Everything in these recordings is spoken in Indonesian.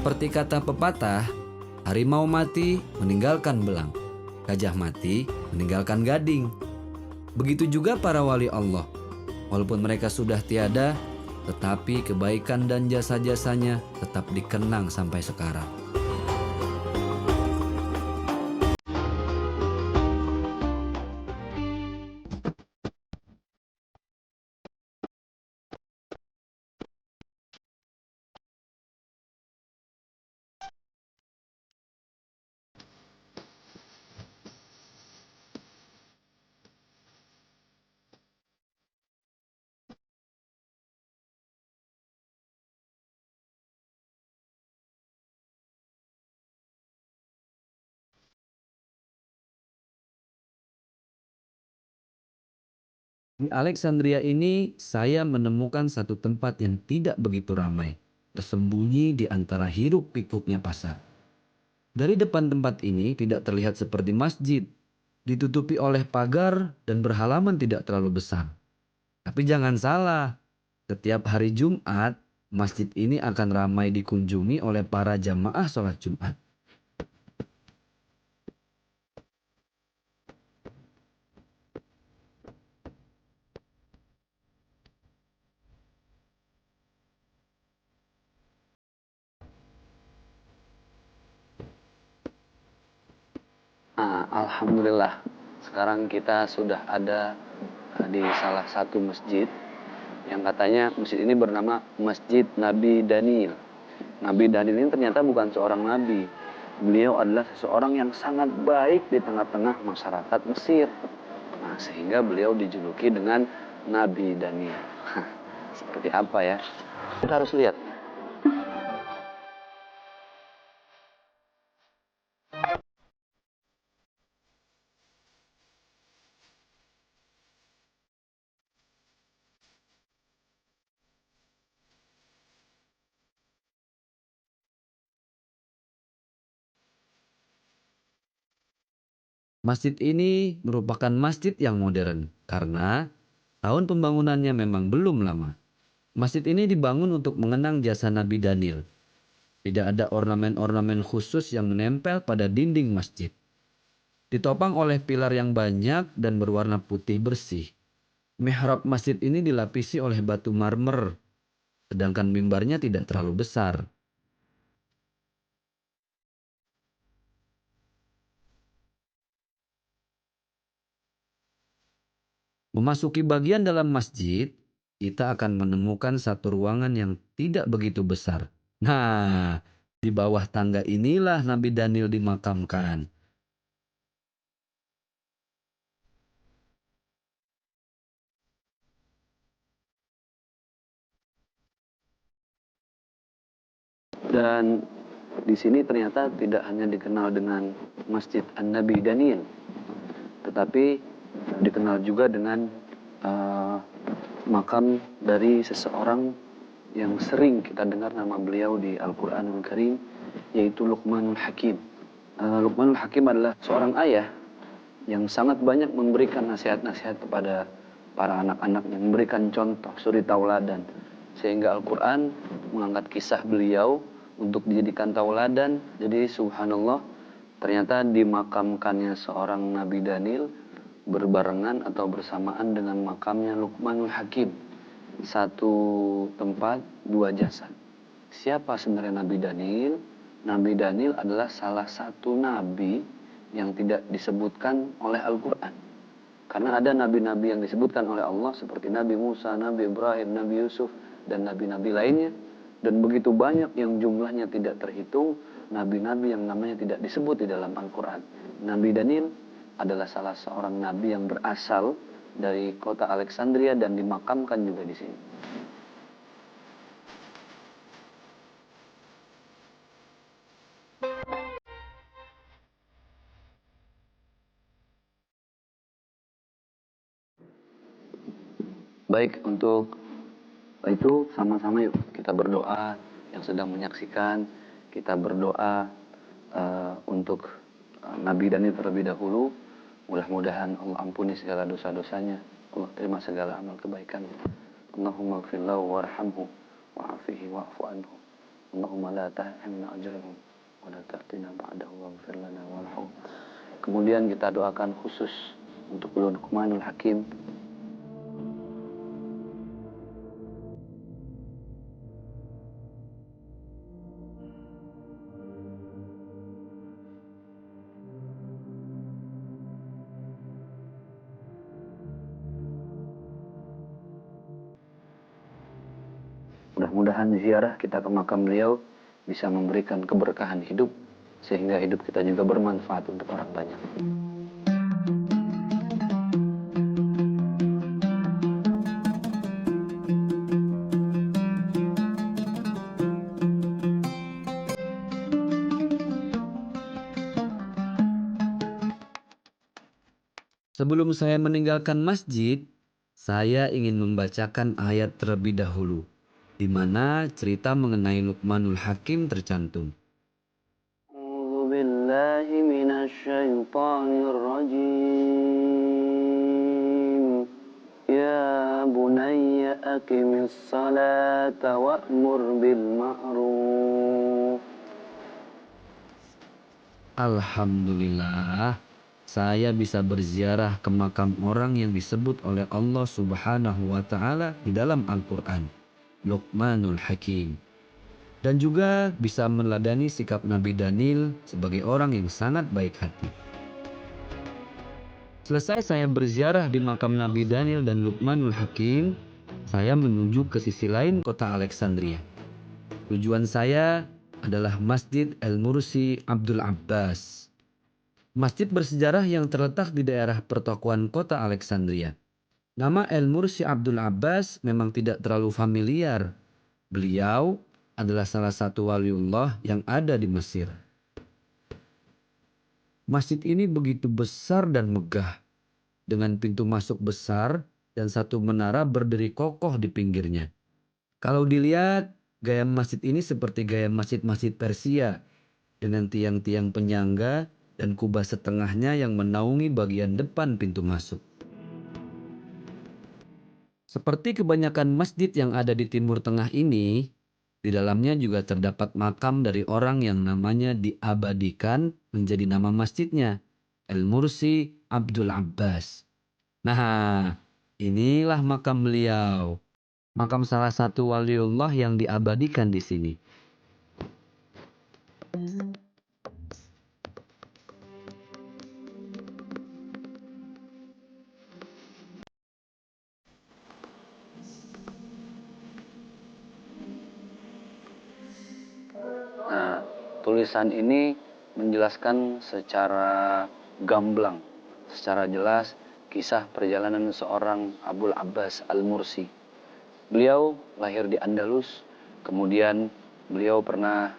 Seperti kata pepatah, harimau mati meninggalkan belang, gajah mati meninggalkan gading. Begitu juga para wali Allah. Walaupun mereka sudah tiada, tetapi kebaikan dan jasa-jasanya tetap dikenang sampai sekarang. Di Alexandria ini, saya menemukan satu tempat yang tidak begitu ramai, tersembunyi di antara hiruk-pikuknya pasar. Dari depan tempat ini tidak terlihat seperti masjid, ditutupi oleh pagar dan berhalaman tidak terlalu besar. Tapi jangan salah, setiap hari Jumat, masjid ini akan ramai dikunjungi oleh para jamaah sholat Jumat. Alhamdulillah, sekarang kita sudah ada di salah satu masjid yang katanya masjid ini bernama Masjid Nabi Daniel. Nabi Daniel ini ternyata bukan seorang nabi. Beliau adalah seseorang yang sangat baik di tengah-tengah masyarakat Mesir. Nah, sehingga beliau dijuluki dengan Nabi Daniel. Seperti apa ya? Kita harus lihat. Masjid ini merupakan masjid yang modern karena tahun pembangunannya memang belum lama. Masjid ini dibangun untuk mengenang jasa Nabi Daniel. Tidak ada ornamen-ornamen khusus yang menempel pada dinding masjid. Ditopang oleh pilar yang banyak dan berwarna putih bersih. Mihrab masjid ini dilapisi oleh batu marmer, sedangkan mimbarnya tidak terlalu besar. Memasuki bagian dalam masjid, kita akan menemukan satu ruangan yang tidak begitu besar. Nah, di bawah tangga inilah Nabi Daniel dimakamkan. Dan di sini ternyata tidak hanya dikenal dengan Masjid An-Nabi Daniel, tetapi dikenal juga dengan makam dari seseorang yang sering kita dengar nama beliau di Al-Quranul Karim, yaitu Luqmanul Hakim. Luqmanul Hakim adalah seorang ayah yang sangat banyak memberikan nasihat-nasihat kepada para anak-anaknya, memberikan contoh, suri tauladan. Sehingga Al-Quran mengangkat kisah beliau untuk dijadikan tauladan. Jadi subhanallah, ternyata dimakamkannya seorang Nabi Daniel berbarengan atau bersamaan dengan makamnya Luqmanul Hakim. Satu tempat, dua jasad. Siapa sebenarnya Nabi Daniel? Nabi Daniel adalah salah satu nabi yang tidak disebutkan oleh Al-Quran. Karena ada nabi-nabi yang disebutkan oleh Allah seperti Nabi Musa, Nabi Ibrahim, Nabi Yusuf, dan nabi-nabi lainnya. Dan begitu banyak yang jumlahnya tidak terhitung, nabi-nabi yang namanya tidak disebut di dalam Al-Quran. Nabi Daniel adalah salah seorang nabi yang berasal dari kota Alexandria dan dimakamkan juga di sini. Baik, untuk itu sama-sama yuk kita berdoa. Yang sedang menyaksikan, kita berdoa untuk Nabi Daniel terlebih dahulu. Mudah-mudahan Allah ampuni segala dosa-dosanya, Allah terima segala amal kebaikannya. Allahumma gfir lahu warhamhu wa'afihi wa'fu anhu Allahumma la tahrimna ajrahum wa la taftina ba'dahu waghfir lana warham. Kemudian kita doakan khusus untuk Luqmanul Hakim. Mudah-mudahan ziarah kita ke makam beliau bisa memberikan keberkahan hidup, sehingga hidup kita juga bermanfaat untuk orang banyak. Sebelum saya meninggalkan masjid, saya ingin membacakan ayat terlebih dahulu, di mana cerita mengenai Luqmanul Hakim tercantum. A'udzu billahi minasy syaithanir rajim. Ya bunayya aqimis salata wa'mur bil ma'ruf. Alhamdulillah, saya bisa berziarah ke makam orang yang disebut oleh Allah Subhanahu wa Ta'ala di dalam Al-Quran, Luqmanul Hakim, dan juga bisa meneladani sikap Nabi Daniel sebagai orang yang sangat baik hati. Selesai saya berziarah di makam Nabi Daniel dan Luqmanul Hakim, saya menuju ke sisi lain kota Alexandria. Tujuan saya adalah Masjid El-Mursi Abdul Abbas. Masjid bersejarah yang terletak di daerah pertokoan kota Alexandria. Nama El-Mursi Abdul Abbas memang tidak terlalu familiar. Beliau adalah salah satu waliullah yang ada di Mesir. Masjid ini begitu besar dan megah, dengan pintu masuk besar dan satu menara berdiri kokoh di pinggirnya. Kalau dilihat, gaya masjid ini seperti gaya masjid-masjid Persia, dengan tiang-tiang penyangga dan kubah setengahnya yang menaungi bagian depan pintu masuk. Seperti kebanyakan masjid yang ada di Timur Tengah ini, di dalamnya juga terdapat makam dari orang yang namanya diabadikan menjadi nama masjidnya, El-Mursi Abdul Abbas. Nah, inilah makam beliau. Makam salah satu waliullah yang diabadikan di sini. Nah, tulisan ini menjelaskan secara gamblang, secara jelas kisah perjalanan seorang Abul Abbas Al-Mursi. Beliau lahir di Andalus, kemudian beliau pernah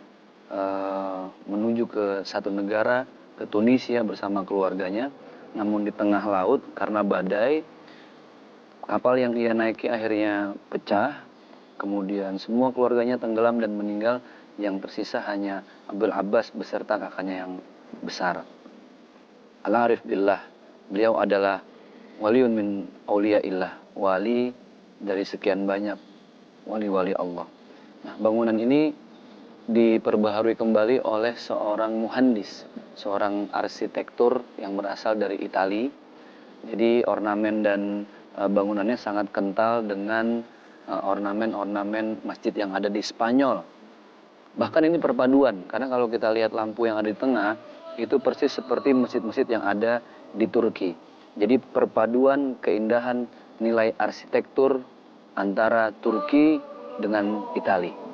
menuju ke satu negara, ke Tunisia bersama keluarganya. Namun di tengah laut karena badai, kapal yang ia naiki akhirnya pecah. Kemudian semua keluarganya tenggelam dan meninggal. Yang tersisa hanya Abul Abbas beserta kakaknya yang besar. Al-Arif billah, beliau adalah waliun min auliyaillah, wali dari sekian banyak wali-wali Allah. Nah, bangunan ini diperbaharui kembali oleh seorang muhandis, seorang arsitektur yang berasal dari Italia. Jadi ornamen dan bangunannya sangat kental dengan ornamen-ornamen masjid yang ada di Spanyol. Bahkan ini perpaduan, karena kalau kita lihat lampu yang ada di tengah, itu persis seperti masjid-masjid yang ada di Turki. Jadi perpaduan keindahan nilai arsitektur antara Turki dengan Italia.